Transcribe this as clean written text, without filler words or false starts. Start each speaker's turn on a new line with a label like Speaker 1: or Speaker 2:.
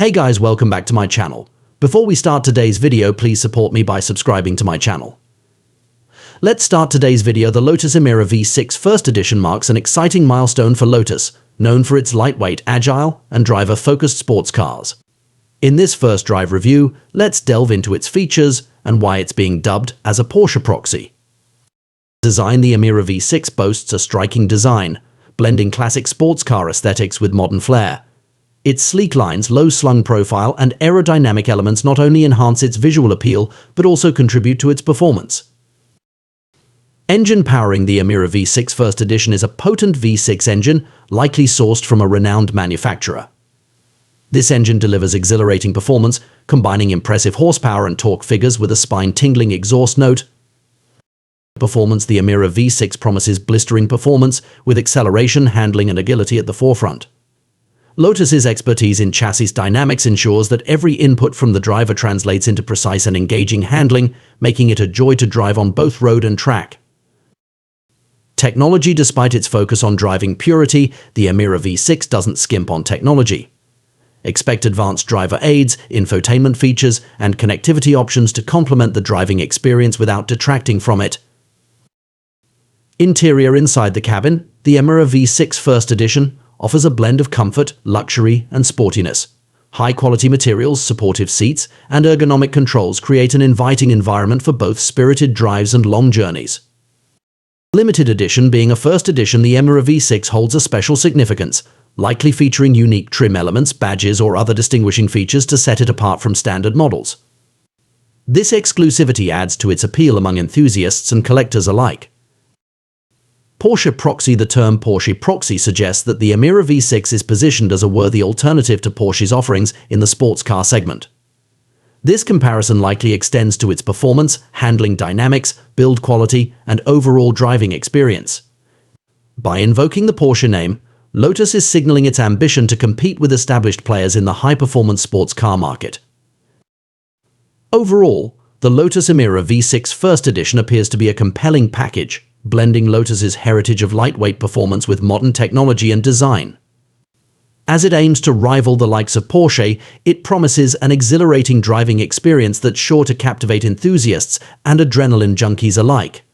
Speaker 1: Hey guys, welcome back to my channel. Before we start today's video, please support me by subscribing to my channel. Let's start today's video. The Lotus Emira V6 First Edition marks an exciting milestone for Lotus, known for its lightweight, agile, and driver-focused sports cars. In this first drive review, let's delve into its features and why it's being dubbed as a Porsche Proxy. Design: the Emira V6 boasts a striking design, blending classic sports car aesthetics with modern flair. Its sleek lines, low-slung profile, and aerodynamic elements not only enhance its visual appeal, but also contribute to its performance. Engine powering the Emira V6 First Edition is a potent V6 engine, likely sourced from a renowned manufacturer. This engine delivers exhilarating performance, combining impressive horsepower and torque figures with a spine-tingling exhaust note. Performance: the Emira V6 promises blistering performance, with acceleration, handling, and agility at the forefront. Lotus's expertise in chassis dynamics ensures that every input from the driver translates into precise and engaging handling, making it a joy to drive on both road and track. Technology: despite its focus on driving purity, the Emira V6 doesn't skimp on technology. Expect advanced driver aids, infotainment features, and connectivity options to complement the driving experience without detracting from it. Interior: inside the cabin, the Emira V6 First Edition offers a blend of comfort, luxury, and sportiness. High-quality materials, supportive seats, and ergonomic controls create an inviting environment for both spirited drives and long journeys. Limited edition: being a first edition, the Emira V6 holds a special significance, likely featuring unique trim elements, badges, or other distinguishing features to set it apart from standard models. This exclusivity adds to its appeal among enthusiasts and collectors alike. Porsche Proxy: the term Porsche Proxy suggests that the Emira V6 is positioned as a worthy alternative to Porsche's offerings in the sports car segment. This comparison likely extends to its performance, handling dynamics, build quality, and overall driving experience. By invoking the Porsche name, Lotus is signaling its ambition to compete with established players in the high-performance sports car market. Overall, the Lotus Emira V6 First Edition appears to be a compelling package, blending Lotus's heritage of lightweight performance with modern technology and design. As it aims to rival the likes of Porsche, it promises an exhilarating driving experience that's sure to captivate enthusiasts and adrenaline junkies alike.